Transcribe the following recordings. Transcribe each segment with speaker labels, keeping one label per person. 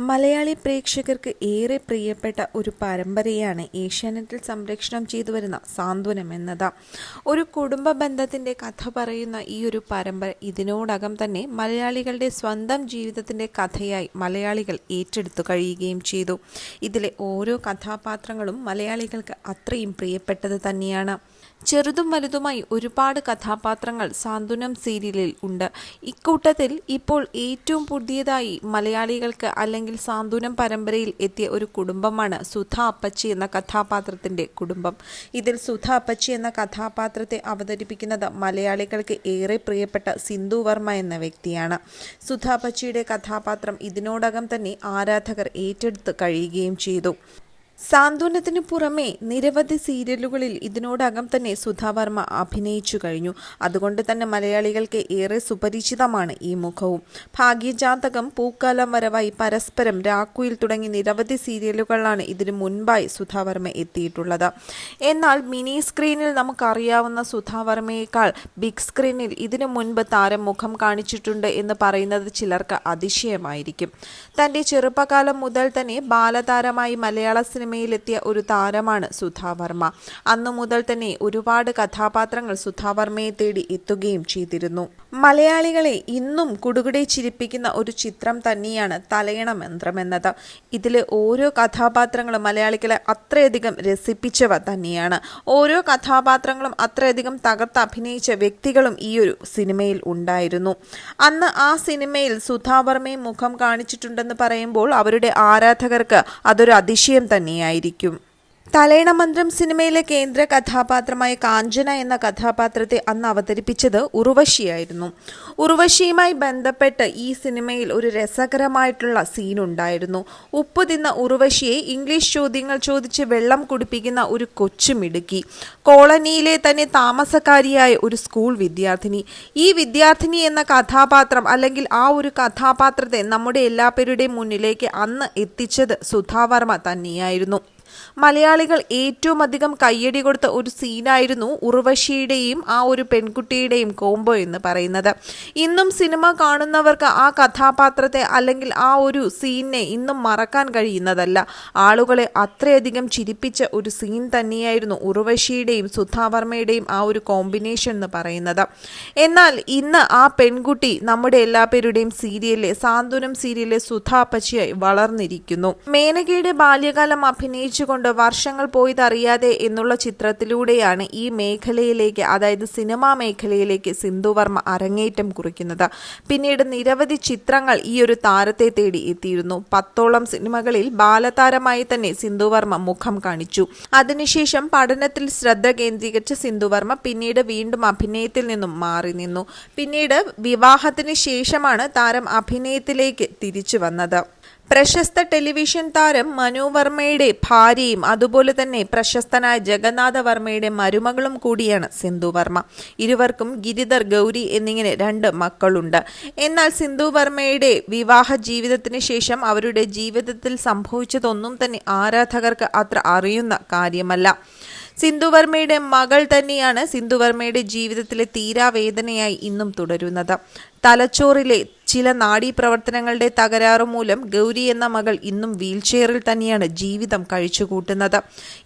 Speaker 1: മലയാളി പ്രേക്ഷകർക്ക് ഏറെ പ്രിയപ്പെട്ട ഒരു പരമ്പരയാണ് ഏഷ്യാനെറ്റിൽ സംപ്രേഷണം ചെയ്തു വരുന്ന സാന്ത്വനം എന്നത്. ഒരു കുടുംബ ബന്ധത്തിൻ്റെ കഥ പറയുന്ന ഈ ഒരു പരമ്പര ഇതിനോടകം തന്നെ മലയാളികളുടെ സ്വന്തം ജീവിതത്തിൻ്റെ കഥയായി മലയാളികൾ ഏറ്റെടുത്തു കഴിയുകയും ചെയ്തു. ഇതിലെ ഓരോ കഥാപാത്രങ്ങളും മലയാളികൾക്ക് അത്രയും പ്രിയപ്പെട്ടത് തന്നെയാണ്. ചെറുതും വലുതുമായി ഒരുപാട് കഥാപാത്രങ്ങൾ സാന്ത്വനം സീരിയലിൽ ഉണ്ട്. ഇക്കൂട്ടത്തിൽ ഇപ്പോൾ ഏറ്റവും പുതിയതായി മലയാളികൾക്ക് അല്ലെങ്കിൽ സാന്ത്വനം പരമ്പരയിൽ എത്തിയ ഒരു കുടുംബമാണ് സുധ അപ്പച്ചി എന്ന കഥാപാത്രത്തിൻ്റെ കുടുംബം. ഇതിൽ സുധ അപ്പച്ചി എന്ന കഥാപാത്രത്തെ അവതരിപ്പിക്കുന്നത് മലയാളികൾക്ക് ഏറെ പ്രിയപ്പെട്ട സിന്ധു വർമ്മ എന്ന വ്യക്തിയാണ്. സുധ അപ്പച്ചിയുടെ കഥാപാത്രം ഇതിനോടകം തന്നെ ആരാധകർ ഏറ്റെടുത്ത് കഴിയുകയും ചെയ്തു. സാന്ത്വനത്തിനു പുറമെ നിരവധി സീരിയലുകളിൽ ഇതിനോടകം തന്നെ സുധ വർമ്മ അഭിനയിച്ചു കഴിഞ്ഞു. അതുകൊണ്ട് തന്നെ മലയാളികൾക്ക് ഏറെ സുപരിചിതമാണ് ഈ മുഖവും. ഭാഗ്യജാതകം, പൂക്കാലം വരവായി, പരസ്പരം, രാക്കുയിൽ തുടങ്ങി നിരവധി സീരിയലുകളിലാണ് ഇതിനു മുൻപായി സുധ വർമ്മ എത്തിയിട്ടുള്ളത്. എന്നാൽ മിനി സ്ക്രീനിൽ നമുക്കറിയാവുന്ന സുധ വർമ്മയേക്കാൾ ബിഗ് സ്ക്രീനിൽ ഇതിനു മുൻപ് താരം മുഖം കാണിച്ചിട്ടുണ്ട് എന്ന് പറയുന്നത് ചിലർക്ക് അതിശയമായിരിക്കും. തൻ്റെ ചെറുപ്പകാലം മുതൽ തന്നെ ബാലതാരമായി മലയാള സിനിമയിലെത്തിയ ഒരു താരമാണ് സുധ വർമ്മ. അന്നു മുതൽ തന്നെ ഒരുപാട് കഥാപാത്രങ്ങൾ സുധ വർമ്മയെ തേടി എത്തുകയും ചെയ്തിരുന്നു. മലയാളികളെ ഇന്നും കുടുകുടെ ചിരിപ്പിക്കുന്ന ഒരു ചിത്രം തന്നെയാണ് തലയണ മന്ത്രം എന്നത്. ഇതിലെ ഓരോ കഥാപാത്രങ്ങളും മലയാളികളെ അത്രയധികം രസിപ്പിച്ചവ തന്നെയാണ്. ഓരോ കഥാപാത്രങ്ങളും അത്രയധികം തകർത്ത് അഭിനയിച്ച വ്യക്തികളും ഈ ഒരു സിനിമയിൽ ഉണ്ടായിരുന്നു. അന്ന് ആ സിനിമയിൽ സുധ വർമ്മയെ മുഖം കാണിച്ചിട്ടുണ്ടെന്ന് പറയുമ്പോൾ അവരുടെ ആരാധകർക്ക് അതൊരു അതിശയം തന്നെയായിരിക്കും. തലയണ മന്ത്രം സിനിമയിലെ കേന്ദ്ര കഥാപാത്രമായ കാഞ്ചന എന്ന കഥാപാത്രത്തെ അന്ന് അവതരിപ്പിച്ചത് ഉർവശിയായിരുന്നു. ഉർവശിയുമായി ബന്ധപ്പെട്ട് ഈ സിനിമയിൽ ഒരു രസകരമായിട്ടുള്ള സീനുണ്ടായിരുന്നു. ഉപ്പ് തിന്ന ഉർവശിയെ ഇംഗ്ലീഷ് ചോദ്യങ്ങൾ ചോദിച്ച് വെള്ളം കുടിപ്പിക്കുന്ന ഒരു കൊച്ചുമിടുക്കി, കോളനിയിലെ തന്നെ താമസക്കാരിയായ ഒരു സ്കൂൾ വിദ്യാർത്ഥിനി. ഈ വിദ്യാർത്ഥിനി എന്ന കഥാപാത്രം അല്ലെങ്കിൽ ആ ഒരു കഥാപാത്രത്തെ നമ്മുടെ എല്ലാവരുടെയും മുന്നിലേക്ക് അന്ന് എത്തിച്ചത് സുധ വർമ്മ തന്നെയായിരുന്നു. മലയാളികൾ ഏറ്റവും അധികം കയ്യടി കൊടുത്ത ഒരു സീനായിരുന്നു ഉർവശിയുടെയും ആ ഒരു പെൺകുട്ടിയുടെയും കോംബോ എന്ന് പറയുന്നത്. ഇന്നും സിനിമ കാണുന്നവർക്ക് ആ കഥാപാത്രത്തെ അല്ലെങ്കിൽ ആ ഒരു സീനിനെ ഇന്നും മറക്കാൻ കഴിയുന്നതല്ല. ആളുകളെ അത്രയധികം ചിരിപ്പിച്ച ഒരു സീൻ തന്നെയായിരുന്നു ഉർവശിയുടെയും സുധ വർമ്മയുടെയും ആ ഒരു കോമ്പിനേഷൻ എന്ന് പറയുന്നത്. എന്നാൽ ഇന്ന് ആ പെൺകുട്ടി നമ്മുടെ എല്ലാവരുടെയും സീരിയലിലെ സാന്ത്വനം സീരിയലിലെ സുധ അപ്പച്ചിയായി വളർന്നിരിക്കുന്നു. മേനകയുടെ ബാല്യകാലം അഭിനയിച്ചുകൊണ്ട് വർഷങ്ങൾ പോയതറിയാതെ എന്നുള്ള ചിത്രത്തിലൂടെയാണ് ഈ മേഖലയിലേക്ക്, അതായത് സിനിമാ മേഖലയിലേക്ക് സിന്ധു വർമ്മ അരങ്ങേറ്റം കുറിക്കുന്നത്. പിന്നീട് നിരവധി ചിത്രങ്ങൾ ഈ ഒരു താരത്തെ തേടി എത്തിയിരുന്നു. 10ഓളം സിനിമകളിൽ ബാലതാരമായി തന്നെ സിന്ധു വർമ്മ മുഖം കാണിച്ചു. അതിനുശേഷം പഠനത്തിൽ ശ്രദ്ധ കേന്ദ്രീകരിച്ച സിന്ധു വർമ്മ പിന്നീട് വീണ്ടും അഭിനയത്തിൽ നിന്നും മാറി നിന്നു. പിന്നീട് വിവാഹത്തിന് ശേഷമാണ് താരം അഭിനയത്തിലേക്ക് തിരിച്ചു വന്നത്. പ്രശസ്ത ടെലിവിഷൻ താരം മനു വർമ്മയുടെ ഭാര്യയും അതുപോലെ തന്നെ പ്രശസ്തനായ ജഗന്നാഥ വർമ്മയുടെ മരുമകളും കൂടിയാണ് സിന്ധു വർമ്മ. ഇരുവർക്കും ഗിരിധർ, ഗൗരി എന്നിങ്ങനെ 2 മക്കളുണ്ട്. എന്നാൽ സിന്ധു വർമ്മയുടെ വിവാഹ ജീവിതത്തിന് ശേഷം അവരുടെ ജീവിതത്തിൽ സംഭവിച്ചതൊന്നും തന്നെ ആരാധകർക്ക് അത്ര അറിയുന്ന കാര്യമല്ല. സിന്ധു വർമ്മയുടെ മകൾ തന്നെയാണ് സിന്ധു വർമ്മയുടെ ജീവിതത്തിലെ തീരാവേദനയായി ഇന്നും തുടരുന്നത്. തലച്ചോറിലെ ചില നാഡീപ്രവർത്തനങ്ങളുടെ തകരാറു മൂലം ഗൗരി എന്ന മകൾ ഇന്നും വീൽചെയറിൽ തന്നെയാണ് ജീവിതം കഴിച്ചുകൂട്ടുന്നത്.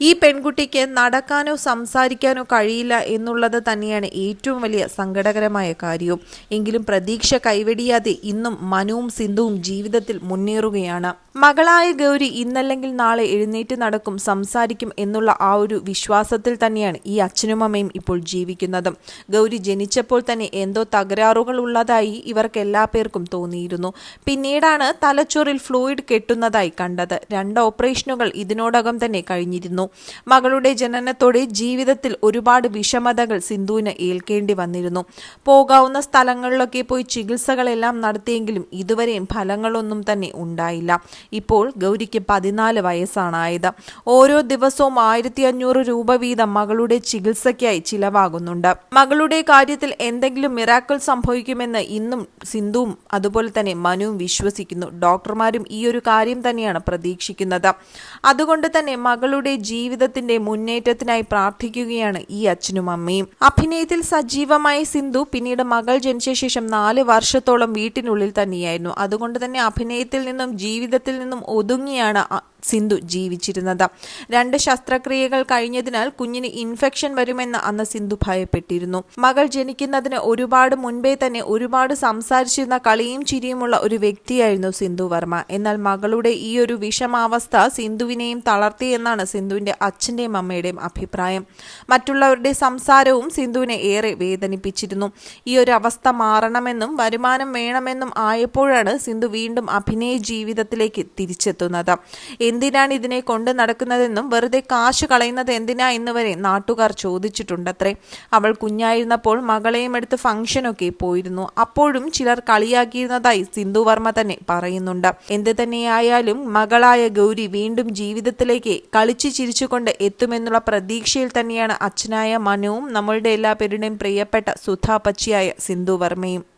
Speaker 1: ഈ പെൺകുട്ടിക്ക് നടക്കാനോ സംസാരിക്കാനോ കഴിയില്ല എന്നുള്ളത് തന്നെയാണ് ഏറ്റവും വലിയ സങ്കടകരമായ കാര്യവും. എങ്കിലും പ്രതീക്ഷ കൈവെടിയാതെ ഇന്നും മനുവും സിന്ധുവും ജീവിതത്തിൽ മുന്നേറുകയാണ്. മകളായ ഗൗരി ഇന്നല്ലെങ്കിൽ നാളെ എഴുന്നേറ്റ് നടക്കും, സംസാരിക്കും എന്നുള്ള ആ ഒരു വിശ്വാസത്തിൽ തന്നെയാണ് ഈ അച്ഛനും അമ്മയും ഇപ്പോൾ ജീവിക്കുന്നതും. ഗൗരി ജനിച്ചപ്പോൾ തന്നെ എന്തോ തകരാറുകൾ ഉള്ളതായി ഇവർക്ക് എല്ലാ പേർക്കും തോന്നിയിരുന്നു. പിന്നീടാണ് തലച്ചോറിൽ ഫ്ലൂയിഡ് കെട്ടുന്നതായി കണ്ടത്. 2 ഓപ്പറേഷനുകൾ ഇതിനോടകം തന്നെ കഴിഞ്ഞിരുന്നു. മകളുടെ ജനനത്തോടെ ജീവിതത്തിൽ ഒരുപാട് വിഷമതകൾ സിന്ധുവിന് ഏൽക്കേണ്ടി വന്നിരുന്നു. പോകാവുന്ന സ്ഥലങ്ങളിലൊക്കെ പോയി ചികിത്സകളെല്ലാം നടത്തിയെങ്കിലും ഇതുവരെയും ഫലങ്ങളൊന്നും തന്നെ ഉണ്ടായില്ല. ഇപ്പോൾ ഗൗരിക്ക് 14 വയസ്സാണായത്. ഓരോ ദിവസവും 1500 രൂപ വീതം മകളുടെ ചികിത്സയ്ക്കായി ചിലവാകുന്നുണ്ട്. മകളുടെ കാര്യത്തിൽ എന്തെങ്കിലും മിറാക്കിൾ സംഭവിക്കുമെന്ന് ഇന്നും സിന്ധുവും അതുപോലെ തന്നെ മനുവും വിശ്വസിക്കുന്നു. ഡോക്ടർമാരും ഈ ഒരു കാര്യം തന്നെയാണ് പ്രതീക്ഷിക്കുന്നത്. അതുകൊണ്ട് തന്നെ മകളുടെ ജീവിതത്തിന്റെ മുന്നേറ്റത്തിനായി പ്രാർത്ഥിക്കുകയാണ് ഈ അച്ഛനും അമ്മയും. അഭിനയത്തിൽ സജീവമായ സിന്ധു പിന്നീട് മകൾ ജനിച്ച ശേഷം 4 വർഷത്തോളം വീട്ടിനുള്ളിൽ തന്നെയായിരുന്നു. അതുകൊണ്ട് തന്നെ അഭിനയത്തിൽ നിന്നും ജീവിതത്തിൽ നിന്നും ഒതുങ്ങിയാണ് സിന്ധു ജീവിച്ചിരുന്നത്. 2 ശസ്ത്രക്രിയകൾ കഴിഞ്ഞതിനാൽ കുഞ്ഞിന് ഇൻഫെക്ഷൻ വരുമെന്ന് അന്ന് സിന്ധു ഭയപ്പെട്ടിരുന്നു. മകൾ ജനിക്കുന്നതിന് ഒരുപാട് മുൻപേ തന്നെ ഒരുപാട് സംസാരിച്ചിരുന്ന കളിയും ചിരിയുമുള്ള ഒരു വ്യക്തിയായിരുന്നു സിന്ധു വർമ്മ. എന്നാൽ മകളുടെ ഈ ഒരു വിഷമാവസ്ഥ സിന്ധുവിനെയും തളർത്തിയെന്നാണ് സിന്ധുവിന്റെ അച്ഛന്റെയും അമ്മയുടെയും അഭിപ്രായം. മറ്റുള്ളവരുടെ സംസാരവും സിന്ധുവിനെ ഏറെ വേദനിപ്പിച്ചിരുന്നു. ഈ ഒരു അവസ്ഥ മാറണമെന്നും വരുമാനം വേണമെന്നും ആയപ്പോഴാണ് സിന്ധു വീണ്ടും അഭിനയ ജീവിതത്തിലേക്ക് തിരിച്ചെത്തുന്നത്. എന്തിനാണ് ഇതിനെ കൊണ്ട് നടക്കുന്നതെന്നും വെറുതെ കാശ് കളയുന്നത് എന്തിനാ എന്ന് വരെ നാട്ടുകാർ ചോദിച്ചിട്ടുണ്ടത്രേ. അവൾ കുഞ്ഞായിരുന്നപ്പോൾ മകളെയും എടുത്ത് ഫംഗ്ഷനൊക്കെ പോയിരുന്നു. അപ്പോഴും ചിലർ കളിയാക്കിയിരുന്നതായി സിന്ധു വർമ്മ തന്നെ പറയുന്നുണ്ട്. എന്ത് തന്നെയായാലും മകളായ ഗൗരി വീണ്ടും ജീവിതത്തിലേക്ക് കളിച്ചു ചിരിച്ചുകൊണ്ട് എത്തുമെന്നുള്ള പ്രതീക്ഷയിൽ തന്നെയാണ് അച്ഛനായ മനുവും നമ്മളുടെ എല്ലാ പേരുടെയും പ്രിയപ്പെട്ട സുധാപച്ചിയായ സിന്ധു വർമ്മയും.